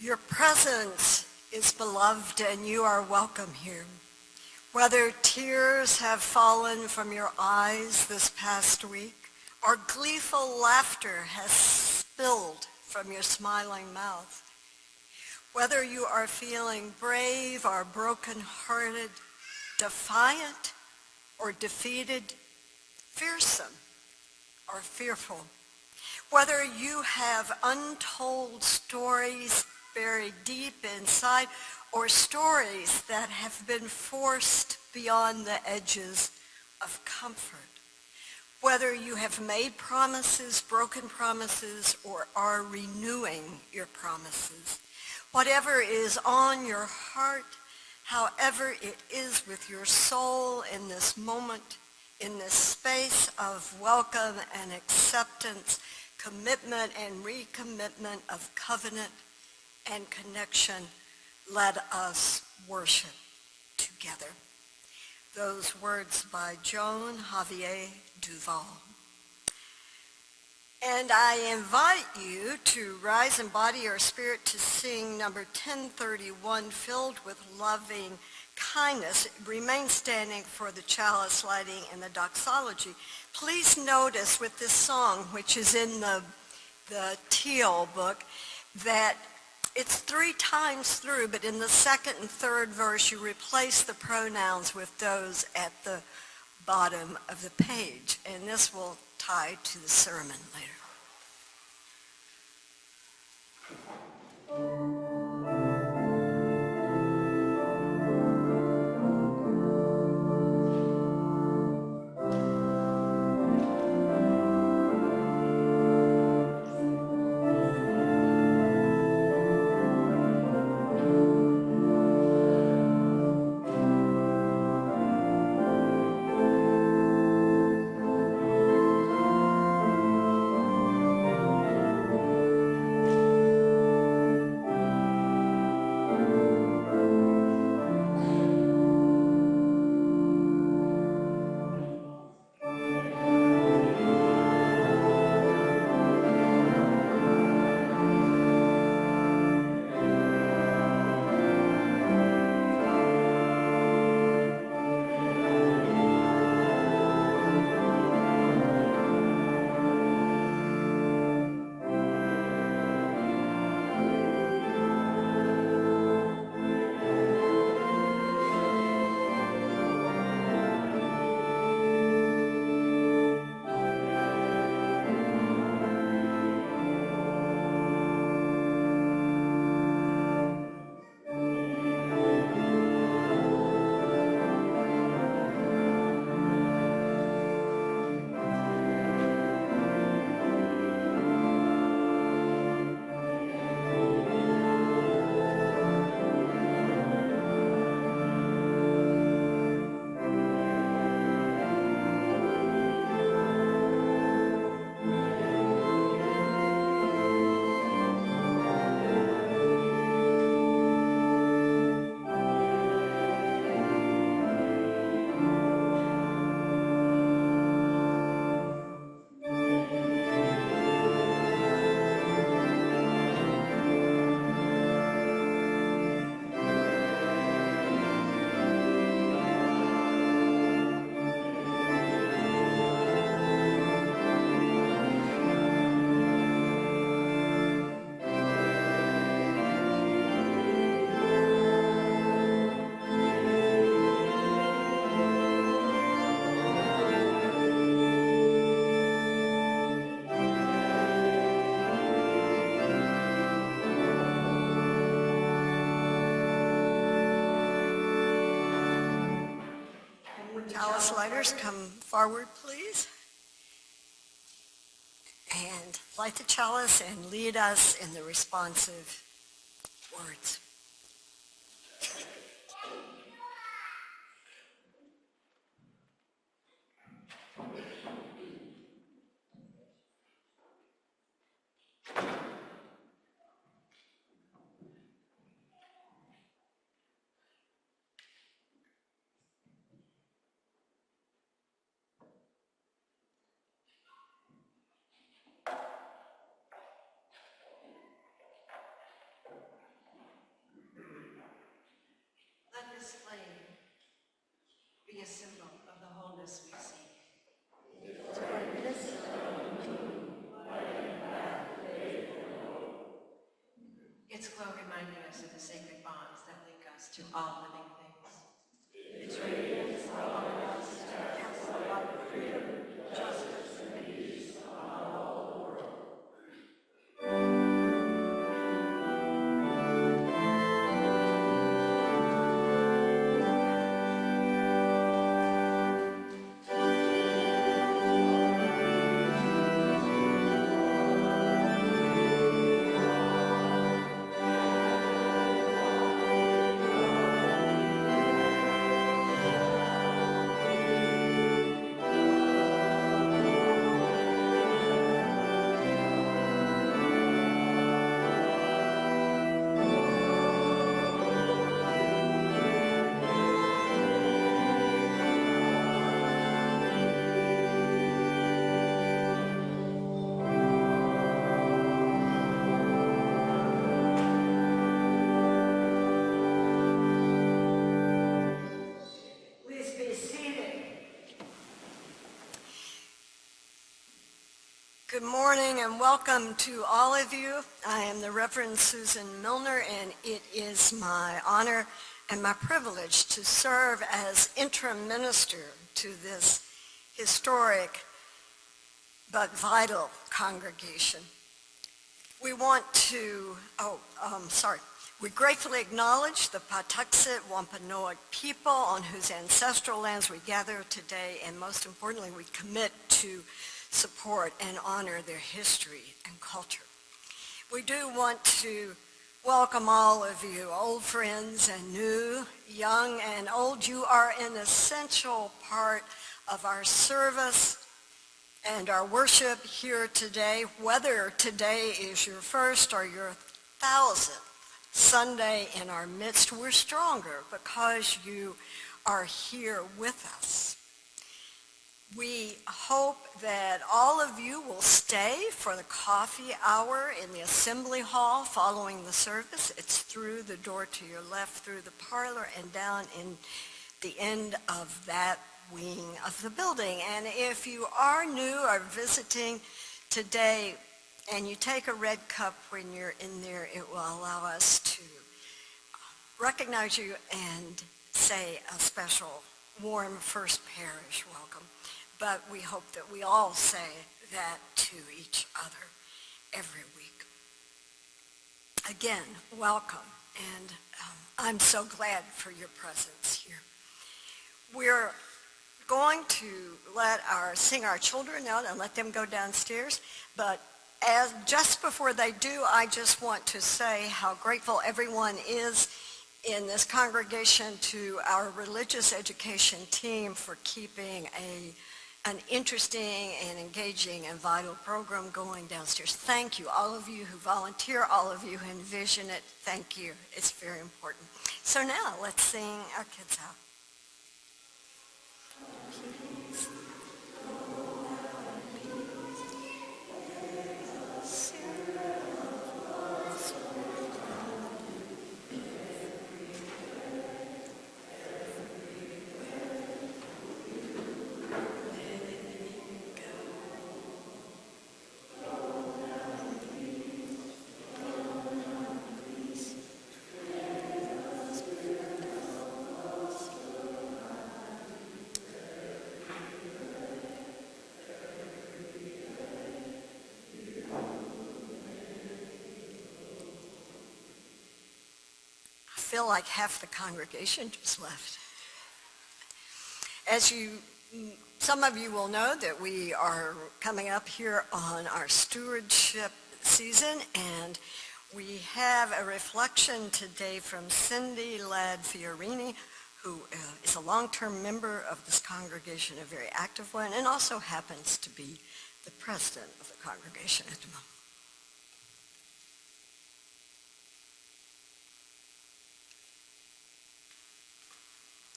Your presence is beloved and you are welcome here. Whether tears have fallen from your eyes this past week or gleeful laughter has spilled from your smiling mouth, whether you are feeling brave or broken-hearted, defiant or defeated, fearsome or fearful, whether you have untold stories buried deep inside or stories that have been forced beyond the edges of comfort, whether you have made promises, broken promises, or are renewing your promises, whatever is on your heart, however it is with your soul in this moment, in this space of welcome and acceptance, commitment and recommitment of covenant and connection, let us worship together. Those words by Joan Javier Duval. And I invite you to rise and body your spirit to sing number 1031, Filled with Loving Kindness. Remain standing for the chalice lighting and the doxology. Please notice with this song, which is in the teal book, that it's 3 times through, but in the second and third verse, you replace the pronouns with those at the bottom of the page. And this will tie to the sermon later. Chalice lighters, come forward, please. And light the chalice and lead us in the responsive words. boldness we seek. Its glow reminding us of the sacred bonds that link us to all living things. Its radiance allowing us to cast the light of freedom, justice, and peace on all the world. Good morning and welcome to all of you. I am the Reverend Susan Milner, and it is my honor and my privilege to serve as interim minister to this historic but vital congregation. We gratefully acknowledge the Patuxet Wampanoag people on whose ancestral lands we gather today, and most importantly, we commit to support and honor their history and culture. We do want to welcome all of you, old friends and new, young and old. You are an essential part of our service and our worship here today. Whether today is your first or your 1000th Sunday in our midst, we're stronger because you are here with us. We hope that all of you will stay for the coffee hour in the assembly hall following the service. It's through the door to your left, through the parlor, and down in the end of that wing of the building. And if you are new or visiting today and you take a red cup when you're in there, it will allow us to recognize you and say a special warm First Parish welcome. But we hope that we all say that to each other every week. Again, welcome, and I'm so glad for your presence here. We're going to sing our children out and let them go downstairs, but just before they do, I just want to say how grateful everyone is in this congregation to our religious education team for keeping an interesting and engaging and vital program going downstairs. Thank you, all of you who volunteer, all of you who envision it. Thank you. It's very important. So now let's sing our kids out. I feel like half the congregation just left. Some of you will know that we are coming up here on our stewardship season, and we have a reflection today from Cindy Ladd-Fiorini, who is a long-term member of this congregation, a very active one, and also happens to be the president of the congregation at the moment.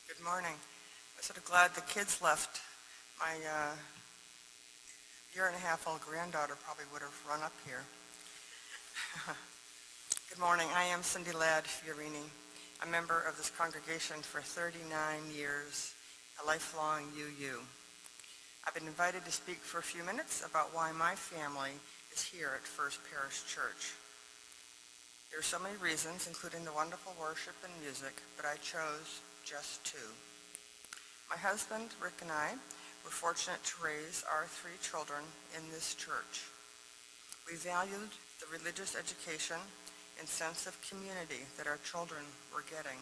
Good morning. I'm sort of glad the kids left. My year-and-a-half-old granddaughter probably would have run up here. Good morning. I am Cindy Ladd-Fiorini, a member of this congregation for 39 years, a lifelong UU. I've been invited to speak for a few minutes about why my family is here at First Parish Church. There are so many reasons, including the wonderful worship and music, but I chose just two. My husband, Rick, and I were fortunate to raise our three children in this church. We valued the religious education and sense of community that our children were getting.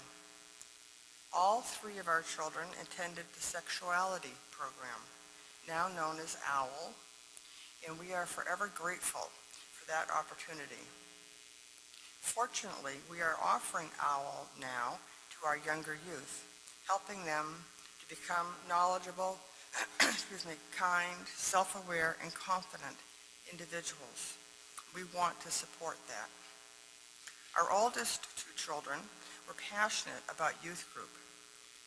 All three of our children attended the sexuality program, now known as OWL, and we are forever grateful for that opportunity. Fortunately, we are offering OWL now to our younger youth, helping them to become knowledgeable, kind, self-aware, and confident individuals. We want to support that. Our oldest two children were passionate about youth group.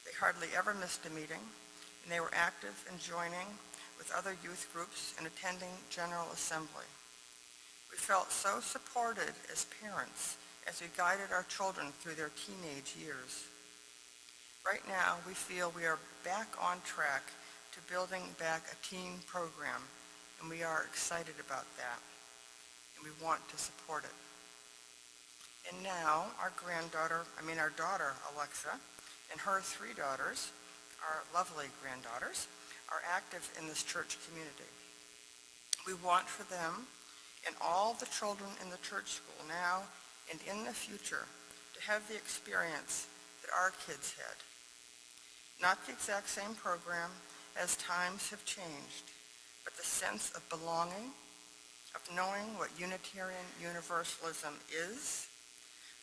They hardly ever missed a meeting, and they were active in joining with other youth groups and attending General Assembly. We felt so supported as parents as we guided our children through their teenage years. Right now, we feel we are back on track to building back a teen program, and we are excited about that, and we want to support it. And now, our daughter, Alexa, and her three daughters, our lovely granddaughters, are active in this church community. We want for them and all the children in the church school now and in the future to have the experience that our kids had. Not the exact same program, as times have changed, but the sense of belonging, of knowing what Unitarian Universalism is,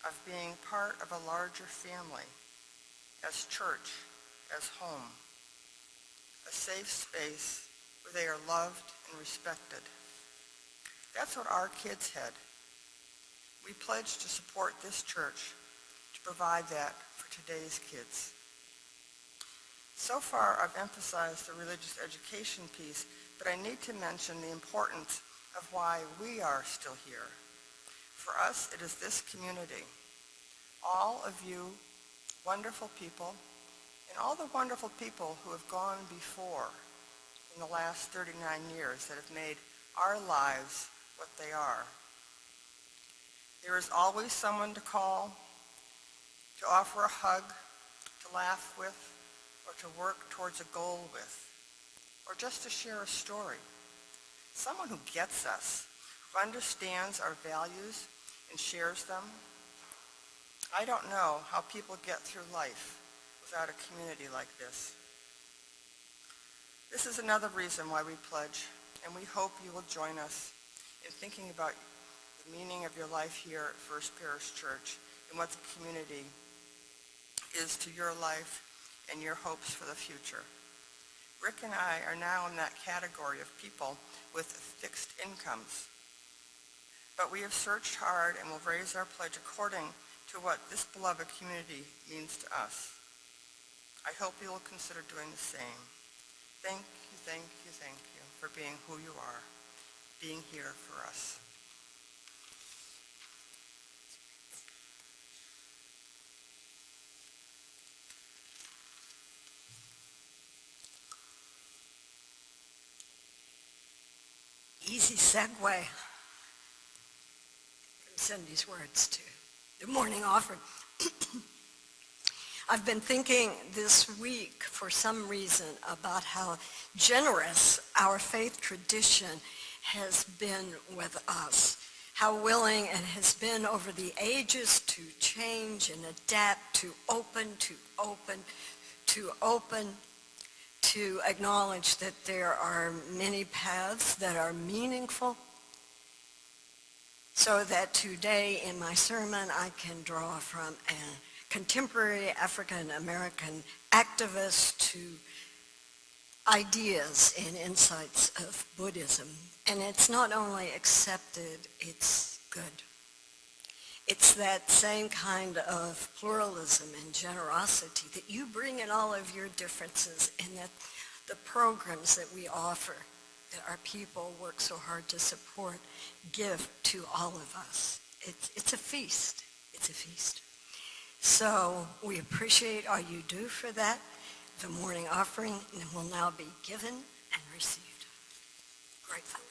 of being part of a larger family, as church, as home, a safe space where they are loved and respected. That's what our kids had. We pledge to support this church to provide that for today's kids. So far, I've emphasized the religious education piece, but I need to mention the importance of why we are still here. For us, it is this community. All of you wonderful people, and all the wonderful people who have gone before in the last 39 years that have made our lives what they are. There is always someone to call, to offer a hug, to laugh with, or to work towards a goal with, or just to share a story. Someone who gets us, who understands our values and shares them. I don't know how people get through life without a community like this. This is another reason why we pledge, and we hope you will join us in thinking about the meaning of your life here at First Parish Church and what the community is to your life and your hopes for the future. Rick and I are now in that category of people with fixed incomes, but we have searched hard and will raise our pledge according to what this beloved community means to us. I hope you will consider doing the same. Thank you, thank you, thank you for being who you are, being here for us. Easy segue from Cindy's words to the morning offering. I've been thinking this week for some reason about how generous our faith tradition has been with us, how willing it has been over the ages to change and adapt, to acknowledge that there are many paths that are meaningful, so that today in my sermon I can draw from a contemporary African-American activist to ideas and insights of Buddhism. And it's not only accepted, it's good. It's that same kind of pluralism and generosity that you bring in all of your differences, and that the programs that we offer, that our people work so hard to support, give to all of us. It's a feast. It's a feast. So we appreciate all you do for that. The morning offering will now be given and received. Gratefully.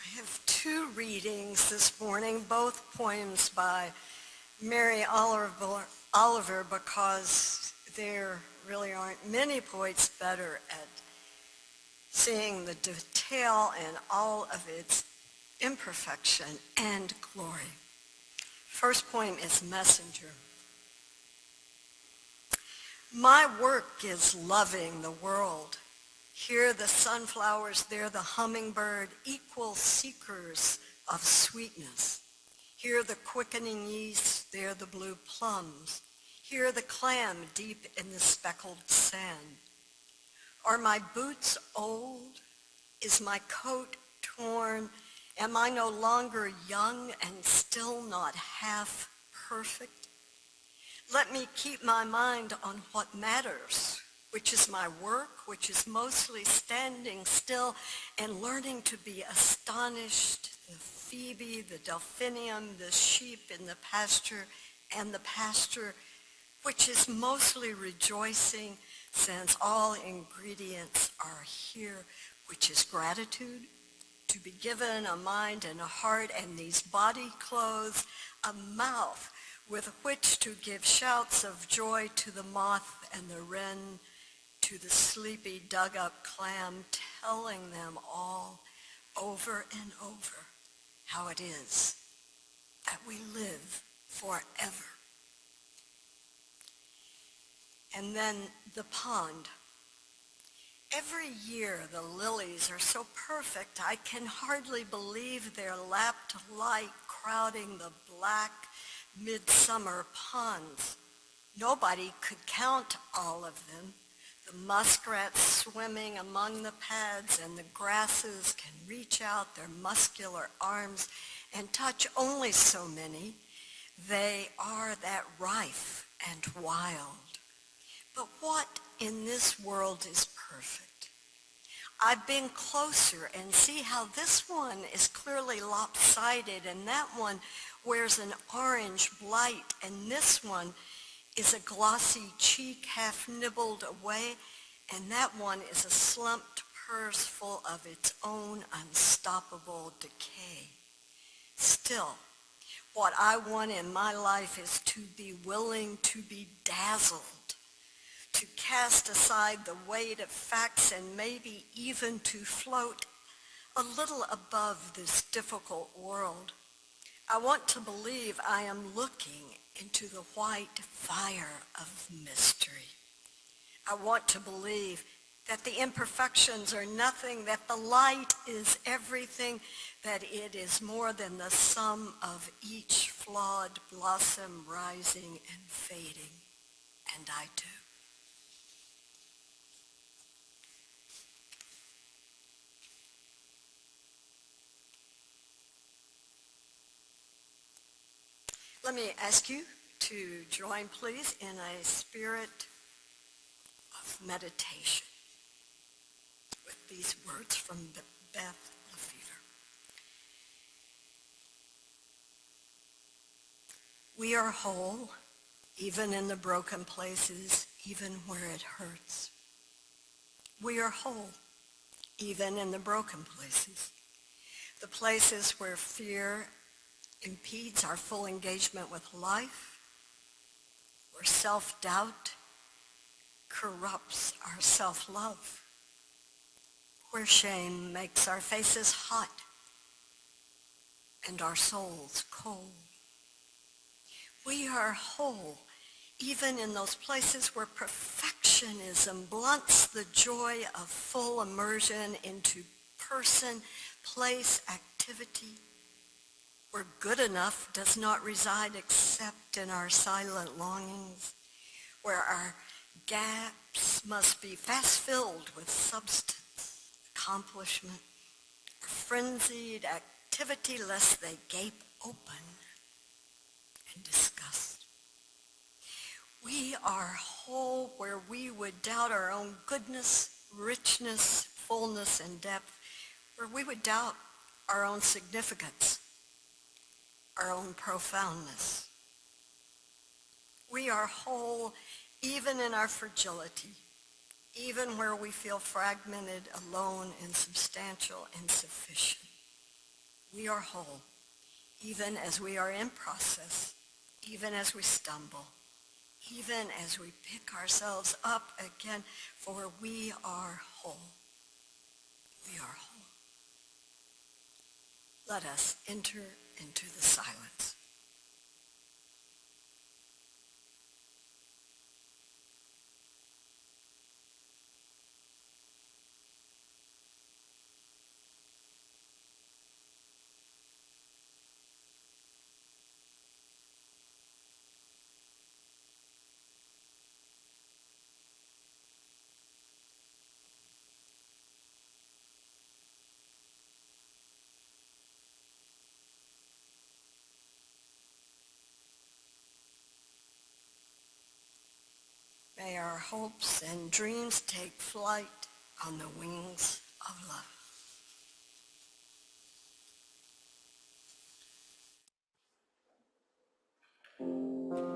I have two readings this morning, both poems by Mary Oliver, because there really aren't many poets better at seeing the detail and all of its imperfection and glory. First poem is Messenger. My work is loving the world. Here the sunflowers, there the hummingbird, equal seekers of sweetness. Here the quickening yeast, there the blue plums. Here the clam deep in the speckled sand. Are my boots old? Is my coat torn? Am I no longer young and still not half perfect? Let me keep my mind on what matters, which is my work, which is mostly standing still and learning to be astonished, the phoebe, the delphinium, the sheep in the pasture, and the pasture which is mostly rejoicing, since all ingredients are here, which is gratitude, to be given a mind and a heart and these body clothes, a mouth with which to give shouts of joy to the moth and the wren, to the sleepy dug-up clam, telling them all over and over how it is that we live forever. And then the pond. Every year the lilies are so perfect I can hardly believe they're lapped light crowding the black midsummer ponds. Nobody could count all of them. The muskrats swimming among the pads and the grasses can reach out their muscular arms and touch only so many. They are that rife and wild. But what in this world is perfect? I've been closer and see how this one is clearly lopsided and that one wears an orange blight and this one is a glossy cheek half nibbled away and that one is a slumped purse full of its own unstoppable decay. Still, what I want in my life is to be willing to be dazzled, to cast aside the weight of facts and maybe even to float a little above this difficult world. I want to believe I am looking into the white fire of mystery. I want to believe that the imperfections are nothing, that the light is everything, that it is more than the sum of each flawed blossom rising and fading. And I do. Let me ask you to join, please, in a spirit of meditation with these words from Beth Lefevre. We are whole, even in the broken places, even where it hurts. We are whole, even in the broken places, the places where fear impedes our full engagement with life, where self-doubt corrupts our self-love, where shame makes our faces hot and our souls cold. We are whole, even in those places where perfectionism blunts the joy of full immersion into person, place, activity, where good enough does not reside except in our silent longings, where our gaps must be fast filled with substance, accomplishment, or frenzied activity lest they gape open in disgust. We are whole where we would doubt our own goodness, richness, fullness, and depth, where we would doubt our own significance, our own profoundness. We are whole even in our fragility, even where we feel fragmented, alone, insubstantial, insufficient. We are whole even as we are in process, even as we stumble, even as we pick ourselves up again, for we are whole. We are whole. Let us enter into the silence. May our hopes and dreams take flight on the wings of love.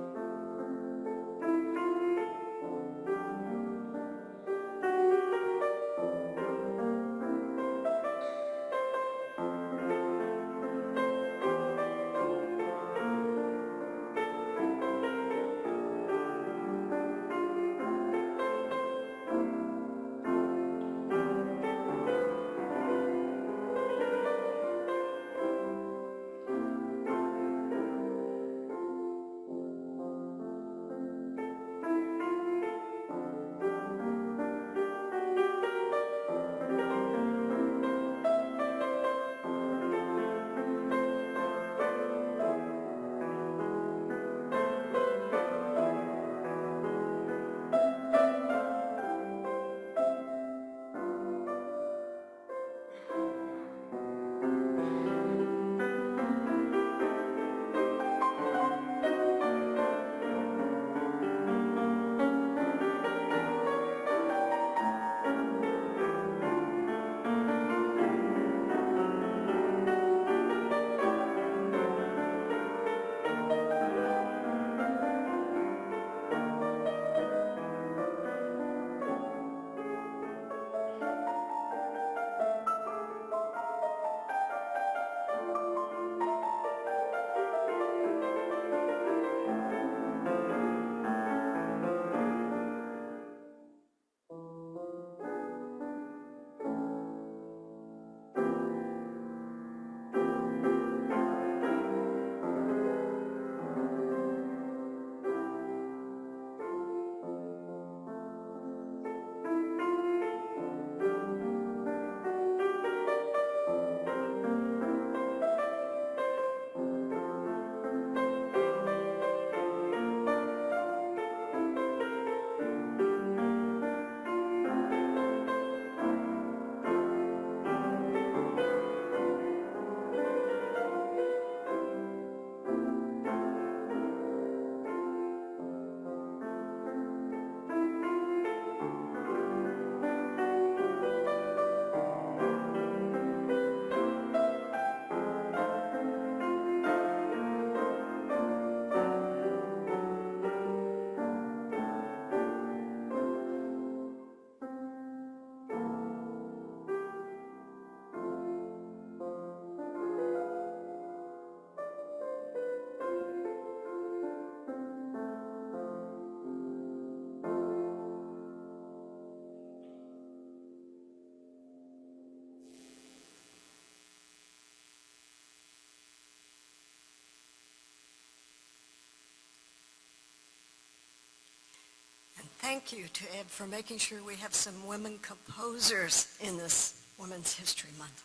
thank you to Ed for making sure we have some women composers in this Women's History Month.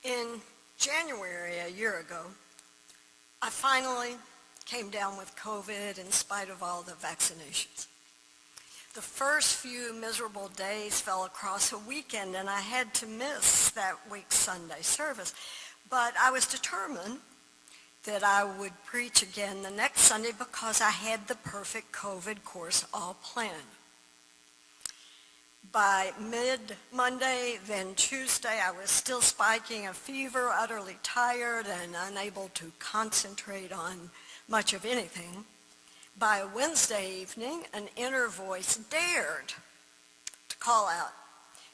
In January a year ago, I finally came down with COVID in spite of all the vaccinations. The first few miserable days fell across a weekend, and I had to miss that week's Sunday service. But I was determined that I would preach again the next Sunday because I had the perfect COVID course all planned. By mid-Monday, then Tuesday, I was still spiking a fever, utterly tired and unable to concentrate on much of anything. By Wednesday evening, an inner voice dared to call out,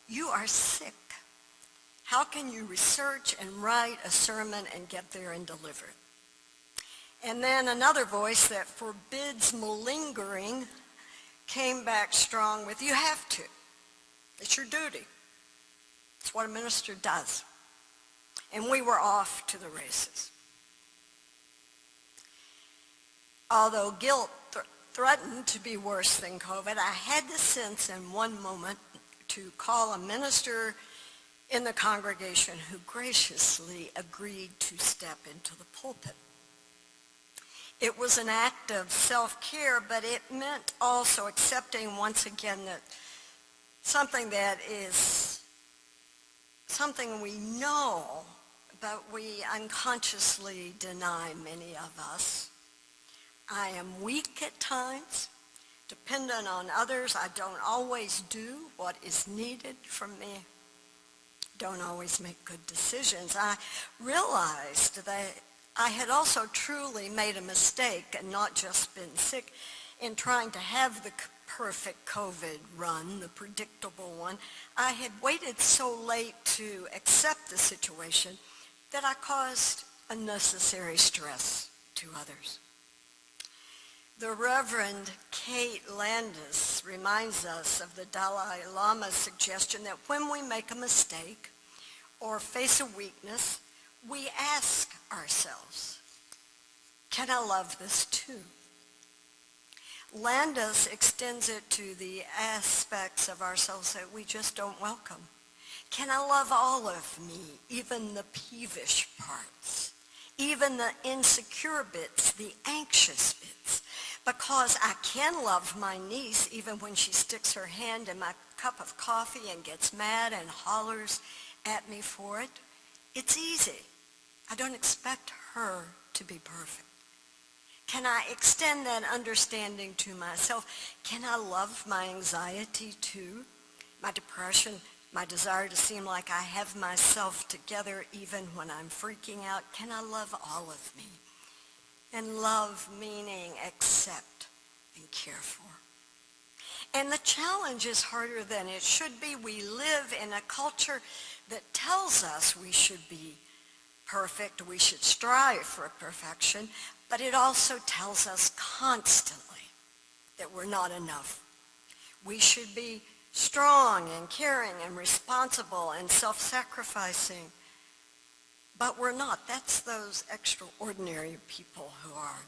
"You are sick. How can you research and write a sermon and get there and deliver it?" And then another voice that forbids malingering came back strong with, "You have to. It's your duty. It's what a minister does." And we were off to the races. Although guilt threatened to be worse than COVID, I had the sense in one moment to call a minister in the congregation who graciously agreed to step into the pulpit. It was an act of self-care, but it meant also accepting once again that something that is something we know, but we unconsciously deny, many of us. I am weak at times, dependent on others. I don't always do what is needed from me. Don't always make good decisions. I realized that I had also truly made a mistake and not just been sick in trying to have the perfect COVID run, the predictable one. I had waited so late to accept the situation that I caused unnecessary stress to others. The Reverend Kate Landis reminds us of the Dalai Lama's suggestion that when we make a mistake or face a weakness, we ask ourselves, "Can I love this too?" Landis extends it to the aspects of ourselves that we just don't welcome. Can I love all of me, even the peevish parts, even the insecure bits, the anxious bits? Because I can love my niece even when she sticks her hand in my cup of coffee and gets mad and hollers at me for it. It's easy. I don't expect her to be perfect. Can I extend that understanding to myself? Can I love my anxiety too? My depression, my desire to seem like I have myself together even when I'm freaking out? Can I love all of me? And love meaning accept and care for. And the challenge is harder than it should be. We live in a culture that tells us we should be perfect, we should strive for perfection, but it also tells us constantly that we're not enough. We should be strong and caring and responsible and self-sacrificing, but we're not. That's those extraordinary people who are.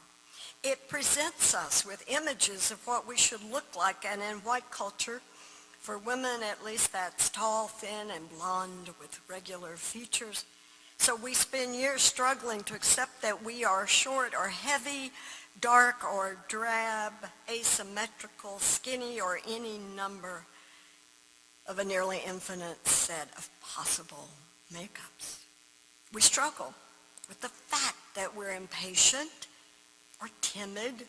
It presents us with images of what we should look like, and in white culture, for women at least, that's tall, thin, and blonde with regular features. So we spend years struggling to accept that we are short or heavy, dark or drab, asymmetrical, skinny, or any number of a nearly infinite set of possible makeups. We struggle with the fact that we're impatient or timid,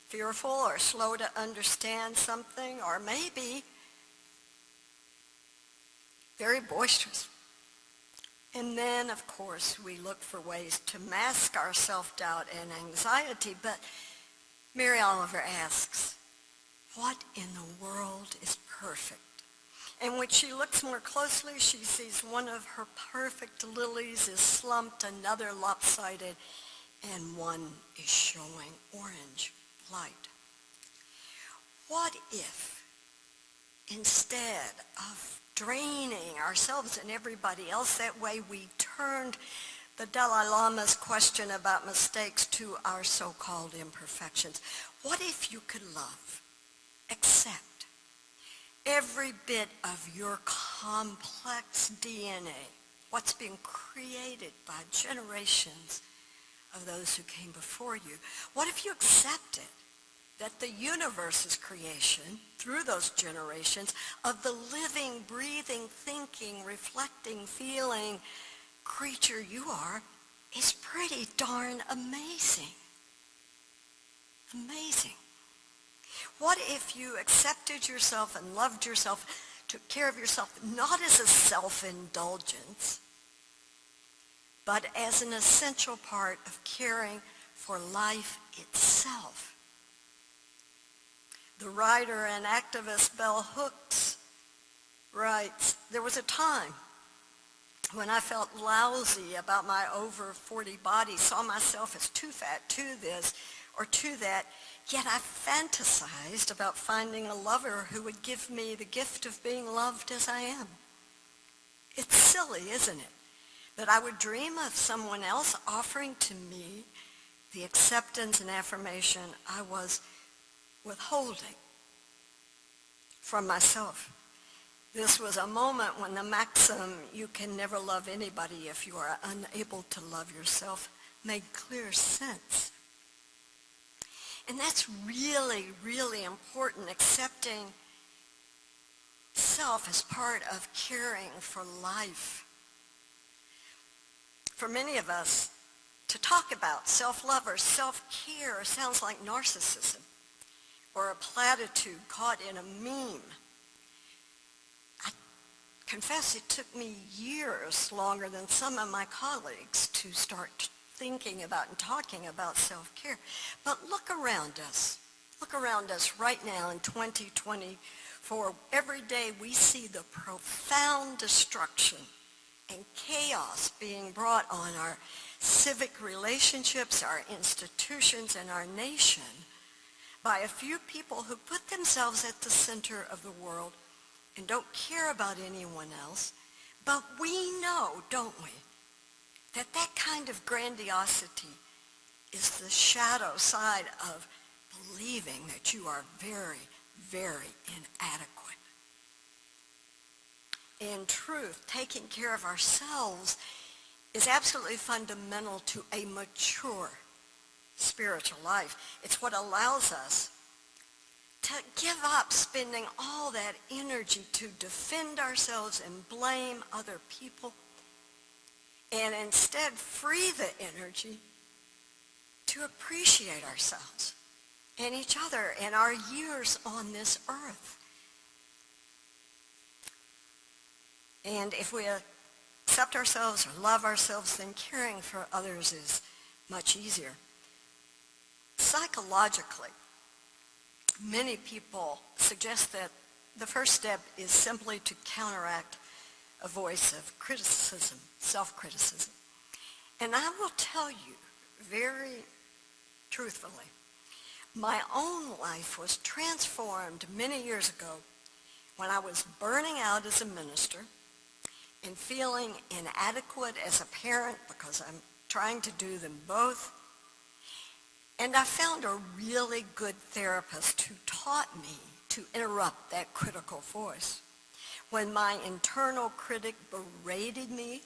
fearful or slow to understand something, or maybe very boisterous. And then, of course, we look for ways to mask our self-doubt and anxiety. But Mary Oliver asks, what in the world is perfect? And when she looks more closely, she sees one of her perfect lilies is slumped, another lopsided, and one is showing orange light. What if, instead of draining ourselves and everybody else that way, we turned the Dalai Lama's question about mistakes to our so-called imperfections. What if you could love, accept every bit of your complex DNA, what's been created by generations of those who came before you? What if you accepted that the universe's creation, through those generations, of the living, breathing, thinking, reflecting, feeling creature you are, is pretty darn amazing? Amazing. What if you accepted yourself and loved yourself, took care of yourself, not as a self-indulgence, but as an essential part of caring for life itself? The writer and activist Bell Hooks writes, "There was a time when I felt lousy about my over 40 body, saw myself as too fat, too this or too that, yet I fantasized about finding a lover who would give me the gift of being loved as I am. It's silly, isn't it, that I would dream of someone else offering to me the acceptance and affirmation I was withholding from myself." This was a moment when the maxim, "you can never love anybody if you are unable to love yourself," made clear sense. And that's really, really important, accepting self as part of caring for life. For many of us, to talk about self-love or self-care sounds like narcissism or a platitude caught in a meme. I confess it took me years, longer than some of my colleagues, to start thinking about and talking about self-care. But look around us. Look around us right now in 2024. Every day we see the profound destruction and chaos being brought on our civic relationships, our institutions, and our nation by a few people who put themselves at the center of the world and don't care about anyone else. But we know, don't we, that that kind of grandiosity is the shadow side of believing that you are very, very inadequate. In truth, taking care of ourselves is absolutely fundamental to a mature spiritual life. It's what allows us to give up spending all that energy to defend ourselves and blame other people, and instead free the energy to appreciate ourselves and each other and our years on this earth. And if we accept ourselves or love ourselves, then caring for others is much easier. Psychologically, many people suggest that the first step is simply to counteract a voice of criticism, self-criticism. And I will tell you very truthfully, my own life was transformed many years ago when I was burning out as a minister and feeling inadequate as a parent because I'm trying to do them both. And I found a really good therapist who taught me to interrupt that critical voice. When my internal critic berated me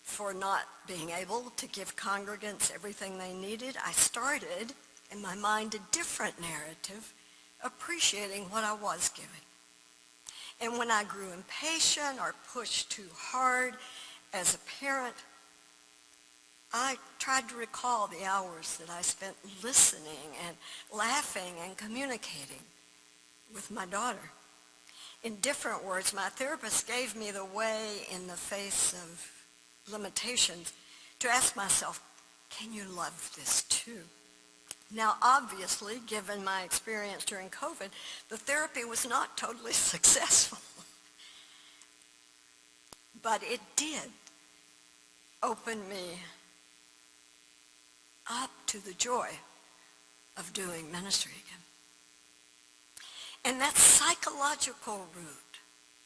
for not being able to give congregants everything they needed, I started, in my mind, a different narrative, appreciating what I was given. And when I grew impatient or pushed too hard as a parent, I tried to recall the hours that I spent listening and laughing and communicating with my daughter. In different words, my therapist gave me the way in the face of limitations to ask myself, can you love this too? Now, obviously, given my experience during COVID, the therapy was not totally successful. But it did open me up to the joy of doing ministry again. And that psychological route,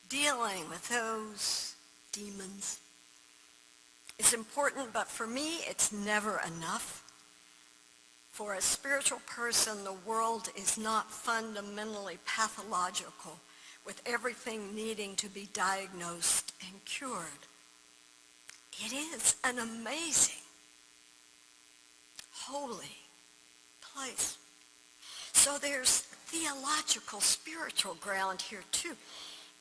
dealing with those demons, is important, but for me, it's never enough. For a spiritual person, the world is not fundamentally pathological, with everything needing to be diagnosed and cured. It is an amazing, holy place. So there's theological, spiritual ground here too.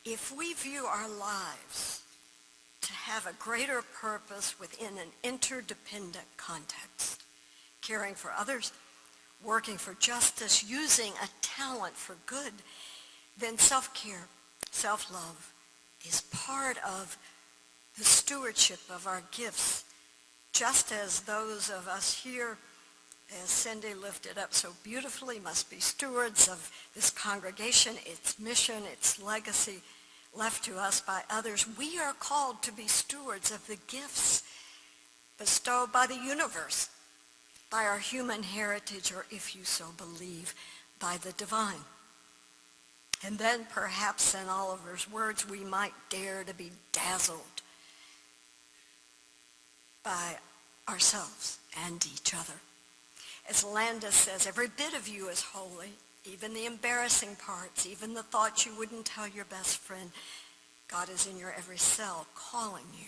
If we view our lives to have a greater purpose within an interdependent context, caring for others, working for justice, using a talent for good, then self-care, self-love is part of the stewardship of our gifts, just as those of us here, as Cindy lifted up so beautifully, must be stewards of this congregation, its mission, its legacy left to us by others. We are called to be stewards of the gifts bestowed by the universe, by our human heritage, or if you so believe, by the divine. And then perhaps in Oliver's words, we might dare to be dazzled by ourselves and each other. As Landis says, every bit of you is holy, even the embarrassing parts, even the thoughts you wouldn't tell your best friend. God is in your every cell, calling you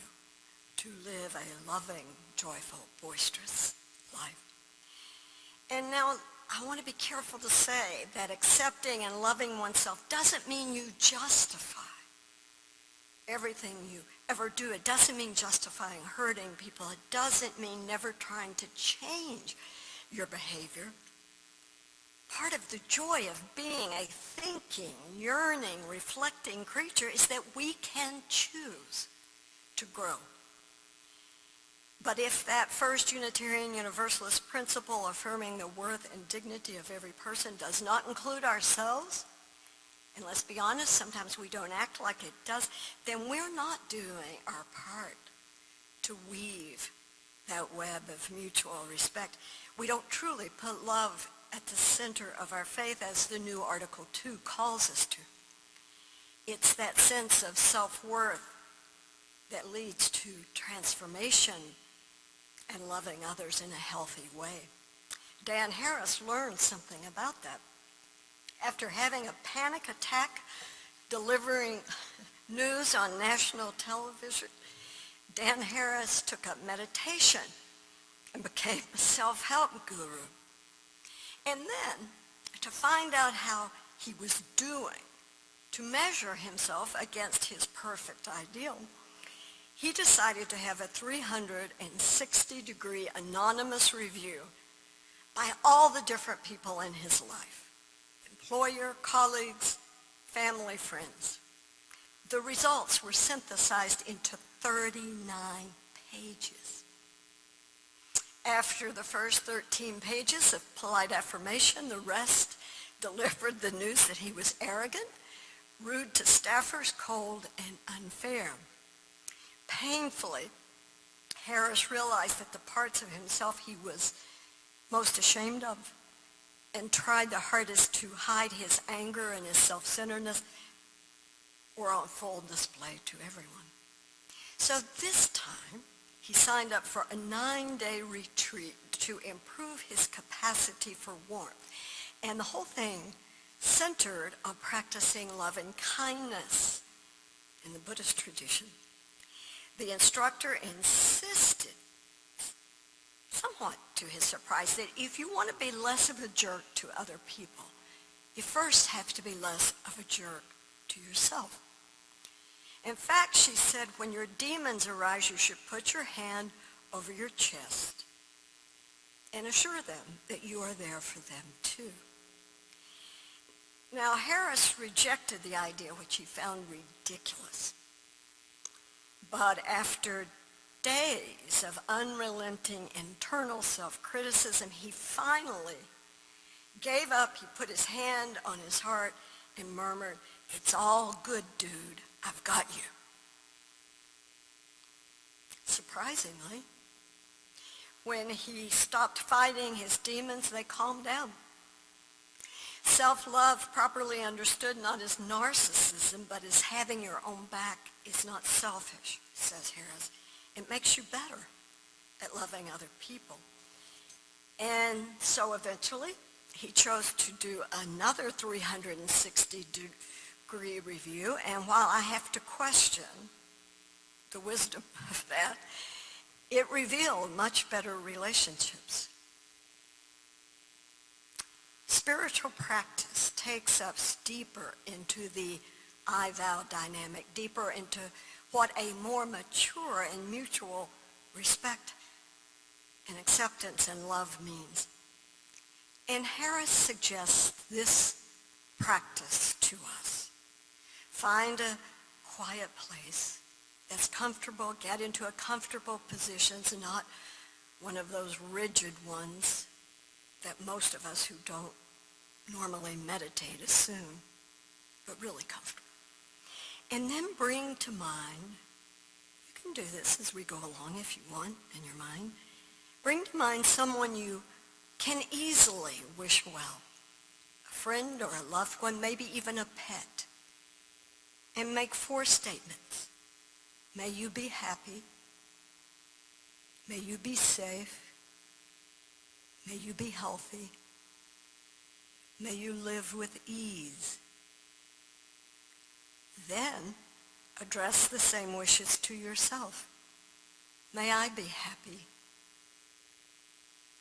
to live a loving, joyful, boisterous life. And now, I want to be careful to say that accepting and loving oneself doesn't mean you justify everything you ever do. It doesn't mean justifying hurting people. It doesn't mean never trying to change your behavior. Part of the joy of being a thinking, yearning, reflecting creature is that we can choose to grow. But if that first Unitarian Universalist principle affirming the worth and dignity of every person does not include ourselves, and let's be honest, sometimes we don't act like it does, then we're not doing our part to weave that web of mutual respect. We don't truly put love at the center of our faith, as the new Article 2 calls us to. It's that sense of self-worth that leads to transformation and loving others in a healthy way. Dan Harris learned something about that. After having a panic attack delivering news on national television, Dan Harris took up meditation and became a self-help guru. And then, to find out how he was doing, to measure himself against his perfect ideal, he decided to have a 360-degree anonymous review by all the different people in his life: employer, colleagues, family, friends. The results were synthesized into 39 pages. After the first 13 pages of polite affirmation, the rest delivered the news that he was arrogant, rude to staffers, cold, and unfair. Painfully, Harris realized that the parts of himself he was most ashamed of and tried the hardest to hide his anger and his self-centeredness were on full display to everyone. So this time, he signed up for a 9-day retreat to improve his capacity for warmth. And the whole thing centered on practicing love and kindness in the Buddhist tradition. The instructor insisted, somewhat to his surprise, that if you want to be less of a jerk to other people, you first have to be less of a jerk to yourself. In fact, she said, when your demons arise, you should put your hand over your chest and assure them that you are there for them too. Now, Harris rejected the idea, which he found ridiculous. But after days of unrelenting internal self-criticism, he finally gave up. He put his hand on his heart and murmured, "It's all good, dude. I've got you." Surprisingly, when he stopped fighting his demons, they calmed down. Self-love, properly understood not as narcissism, but as having your own back, is not selfish, says Harris. It makes you better at loving other people. And so eventually, he chose to do another 360-degree review, and while I have to question the wisdom of that, it revealed much better relationships. Spiritual practice takes us deeper into the I vow dynamic, deeper into what a more mature and mutual respect and acceptance and love means. And Harris suggests this practice to us. Find a quiet place that's comfortable, get into a comfortable position, not one of those rigid ones that most of us who don't normally meditate assume, but really comfortable. And then bring to mind, you can do this as we go along if you want in your mind, bring to mind someone you can easily wish well, a friend or a loved one, maybe even a pet, and make 4 statements. May you be happy. May you be safe. May you be healthy. May you live with ease. Then address the same wishes to yourself. May I be happy.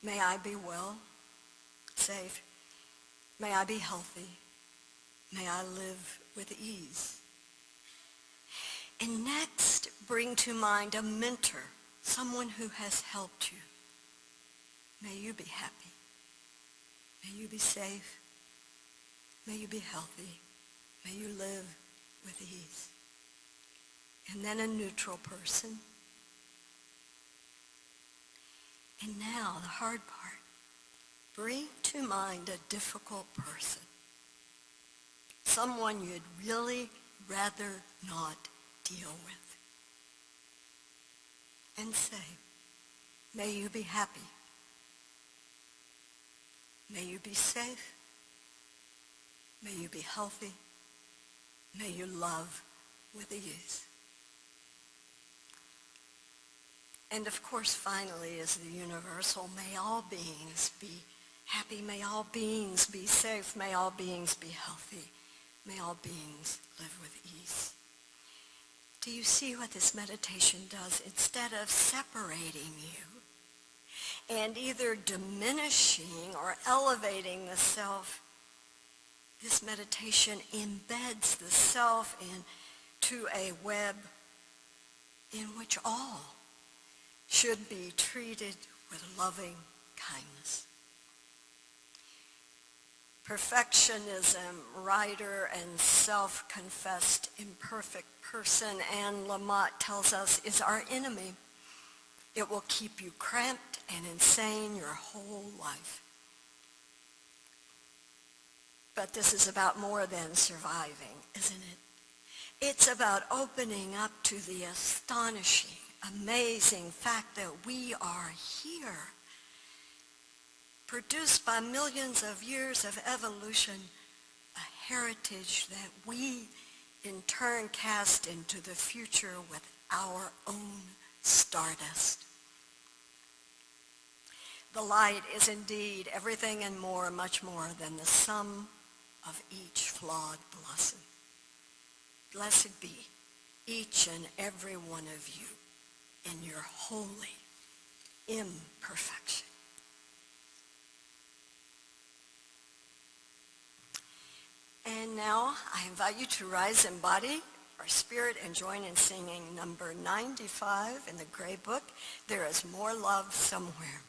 May I be well, safe. May I be healthy. May I live with ease. And next, bring to mind a mentor, someone who has helped you. May you be happy. May you be safe. May you be healthy. May you live with ease. And then a neutral person. And now the hard part. Bring to mind a difficult person. Someone you'd really rather not deal with. And say, may you be happy. May you be safe. May you be healthy. May you love with ease. And of course, finally, is the universal, may all beings be happy. May all beings be safe. May all beings be healthy. May all beings live with ease. Do you see what this meditation does? Instead of separating you and either diminishing or elevating the self, this meditation embeds the self into a web in which all should be treated with loving kindness. Perfectionism, writer and self-confessed imperfect person, Anne Lamott tells us, is our enemy. It will keep you cramped and insane your whole life. But this is about more than surviving, isn't it? It's about opening up to the astonishing, amazing fact that we are here, produced by millions of years of evolution, a heritage that we in turn cast into the future with our own stardust. The light is indeed everything and more, much more than the sum of each flawed blossom. Blessed be each and every one of you in your holy imperfection. And now I invite you to rise in body or spirit and join in singing number 95 in the Gray Book, There Is More Love Somewhere.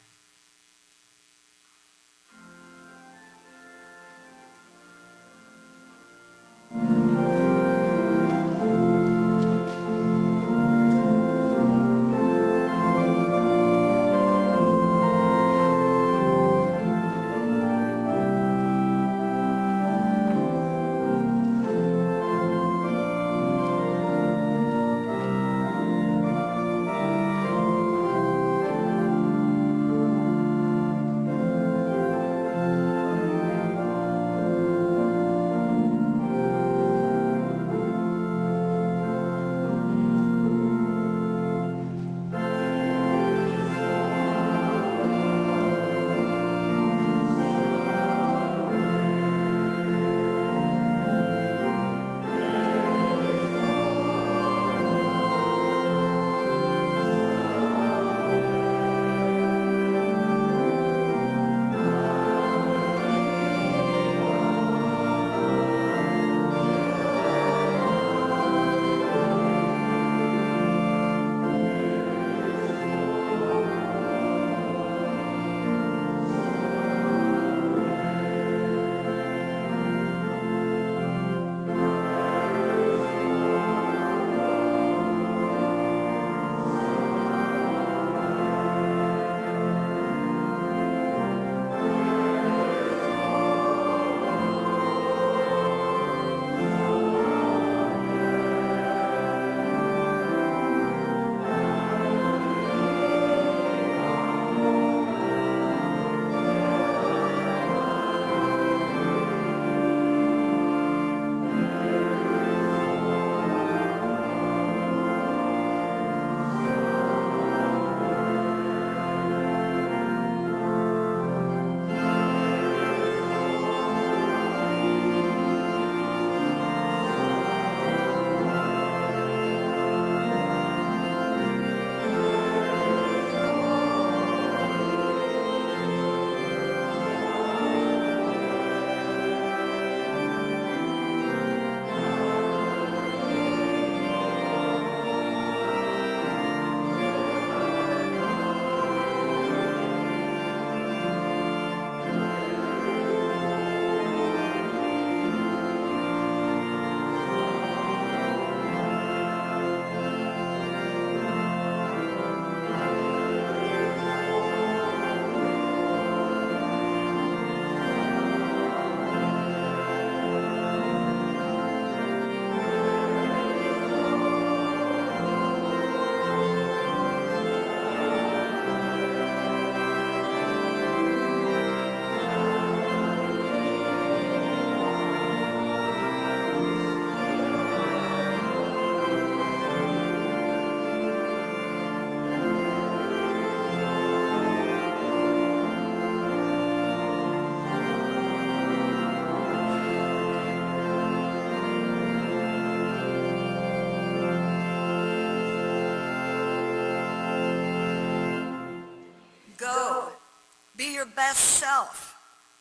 Be your best self.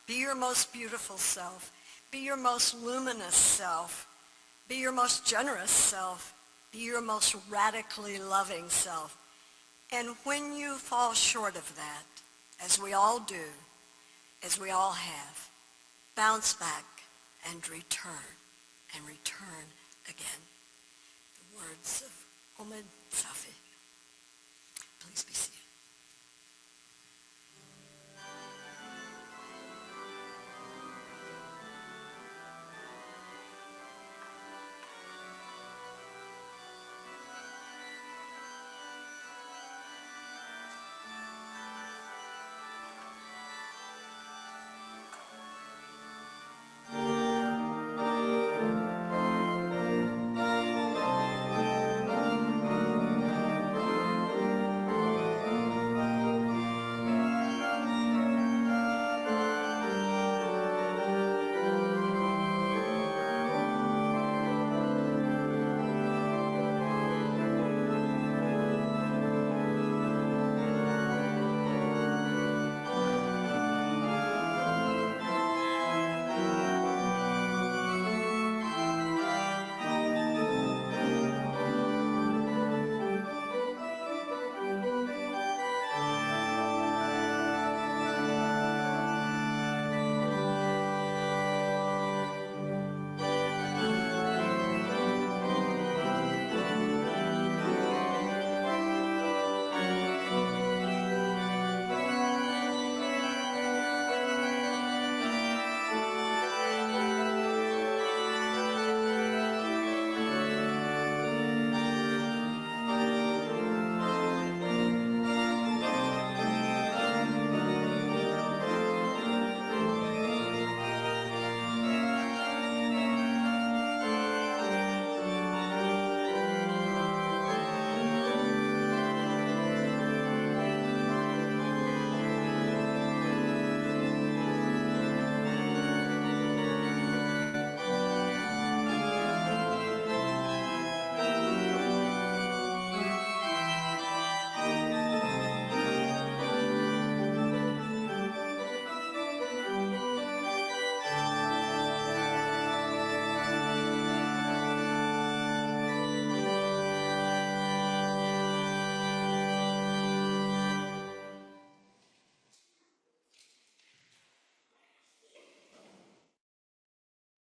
Be your most beautiful self. Be your most luminous self. Be your most generous self. Be your most radically loving self. And when you fall short of that, as we all do, as we all have, bounce back and return again. The words of Omid Safi. Please be seated.